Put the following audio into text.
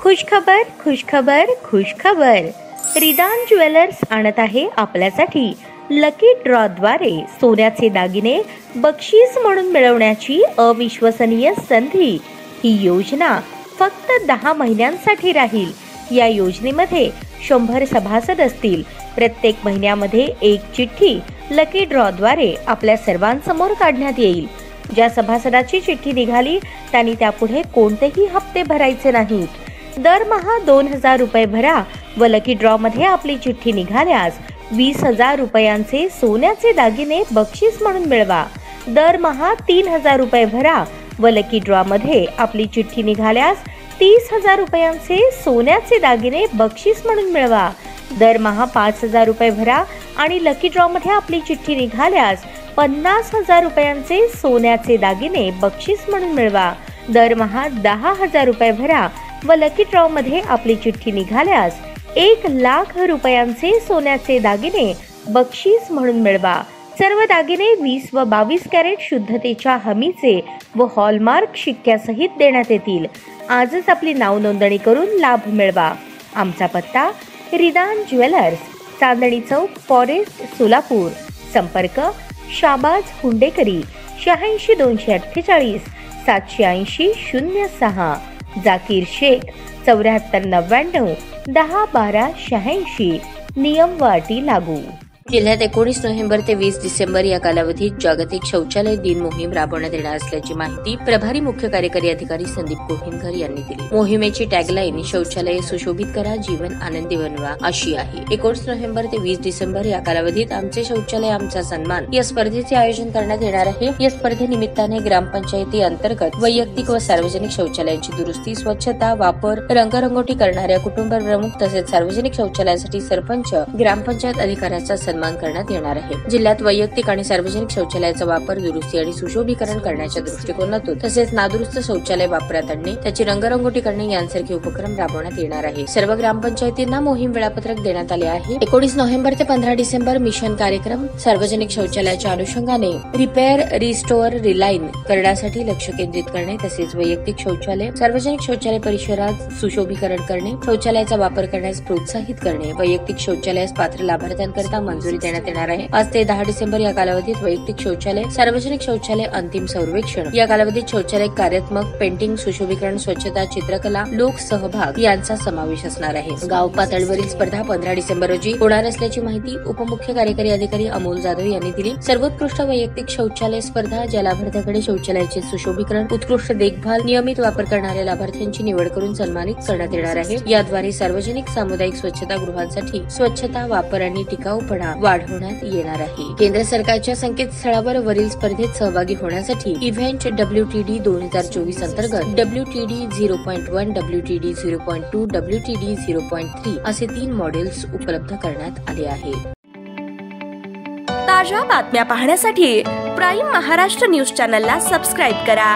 खुशखबर खुशखबर खुशखबर. रिदान jewellers आणत आहे आपल्यासाठी लकी ड्रॉद्वारे सोन्याचे दागिने बक्षीस म्हणून मिळवण्याची अविश्वसनीय संधी. ही योजना फक्त 10 महिन्यांसाठी राहील. या योजनेमध्ये 100 सभासद असतील. प्रत्येक महिन्यामध्ये एक चिठ्ठी लकी ड्रॉद्वारे आपल्या सर्वांसमोर काढण्यात येईल. ज्या सभासदाची चिठ्ठी निघाली त्यांनी त्यापुढे कोणतेही हप्ते भरायचे नाहीत. दरमहा 2000 रुपये भरा व लकी ड्रॉ मध्ये आपली चिठ्ठी निघाल्यास 20,000 रुपयांचे सोन्याचे दागिने बक्षीस म्हणून मिळवा. दरमहा 3000 रुपये भरा व लकी ड्रॉ मध्ये आपली चिठ्ठी निघाल्यास 30,000 रुपयांचे सोन्याचे दागिने बक्षीस म्हणून मिळवा. दरमहा 5,000 रुपये भरा आणि लकी ड्रॉ मध्ये आपली चिठ्ठी निघाल्यास 50,000 रुपयांचे सोन्याचे दागिने बक्षीस म्हणून मिळवा. दरमहा 10,000 रुपये भरा व लकी ड्रॉ मध्ये आपली चिठ्ठी निघाल्यास 1,00,000 रुपयांचे सोन्याचे दागिने बक्षीस म्हणून मिळवा. सर्व दागिने 20 व 22 कॅरेट शुद्धतेच्या हमीचे व हॉलमार्क शिक्क्यासहित देण्यात येतील. आजच आपली नाव नोंदणी करून लाभ मिळवा. आमचा पत्ता रिदान ज्वेलर्स, चांदणी चौक, फॉरेस्ट, सोलापूर. संपर्क शाबाज हुंडेकरी 86 248 780 06. जाकीर शेख 74 99 10 12 86. नियम व अटी लागू. जिल्ह्यात 19 नोव्हेंबर ते 20 डिसेंबर या कालावधीत जागतिक शौचालय दिन मोहीम राबवण्यात येणार असल्याची माहिती प्रभारी मुख्य कार्यकारी अधिकारी संदीप कोहिनकर यांनी दिली. मोहिमेची टॅगलाईन शौचालय सुशोभित करा, जीवन आनंदी बनवा अशी आहे. 19 नोव्हेंबर ते 20 डिसेंबर या कालावधीत आमचे शौचालय आमचा सन्मान या स्पर्धेचे आयोजन करण्यात येणार आहे. या स्पर्धेनिमित्ताने ग्रामपंचायती अंतर्गत वैयक्तिक व सार्वजनिक शौचालयांची दुरुस्ती, स्वच्छता, वापर, रंगरंगोटी करणाऱ्या कुटुंब प्रमुख तसेच सार्वजनिक शौचालयासाठी सरपंच, ग्रामपंचायत अधिकाऱ्याचा सन्मान करण्यात येणार आहे. जिल्ह्यात वैयक्तिक आणि सार्वजनिक शौचालयाचा वापर, दुरुस्ती आणि सुशोभीकरण करण्याच्या दृष्टिकोनातून तसेच नादुरुस्त शौचालय वापरात आणणे, त्याची रंगरंगोटी करणे यांसारखे उपक्रम राबवण्यात येणार आहे. सर्व ग्रामपंचायतींना मोहीम वेळापत्रक देण्यात आले आहे. 19 नोव्हेंबर ते 15 डिसेंबर मिशन कार्यक्रम. सार्वजनिक शौचालयाच्या अनुषंगाने रिपेअर, रिस्टोअर, रिलाईन करण्यासाठी लक्ष केंद्रित करणे तसेच वैयक्तिक शौचालय, सार्वजनिक शौचालय परिसरात सुशोभीकरण करणे, शौचालयाचा वापर करण्यास प्रोत्साहित करणे, वैयक्तिक शौचालयास पात्र लाभार्थ्यांकरता मंजुरी देण्यात येणार आहे. 5 ते 10 डिसेंबर या कालावधीत वैयक्तिक शौचालय, सार्वजनिक शौचालय अंतिम सर्वेक्षण. या कालावधीत शौचालय कार्यात्मक, पेंटिंग, सुशोभीकरण, स्वच्छता, चित्रकला, लोक सहभाग यांचा समावेश असणार आहे. गाव पातळीवरील स्पर्धा 15 डिसेंबर रोजी होणार असल्याची माहिती उपमुख्य कार्यकारी अधिकारी अमोल जाधव यांनी दिली. सर्वोत्कृष्ट वैयक्तिक शौचालय स्पर्धा, ज्या लाभार्थ्याकडे शौचालयाचे सुशोभीकरण, उत्कृष्ट देखभाल, नियमित वापर करणाऱ्या लाभार्थ्यांची निवड करून सन्मानित करण्यात येणार आहे. याद्वारे सार्वजनिक सामुदायिक स्वच्छता गृहांसाठी स्वच्छता, वापर आणि टिकाऊपणा वाढवण्यात येणार आहे. केंद्र सरकारच्या संकेतस्थळावर वरील स्पर्धेत सहभागी होण्यासाठी इव्हेंट WTD 2024 अंतर्गत WTD 0.1, WTD 0.2, WTD 0.3 असे 3 मॉडेल्स उपलब्ध करण्यात आले आहेत. ताज्या बातम्या पाहण्यासाठी प्राईम महाराष्ट्र न्यूज चॅनलला सबस्क्राईब करा.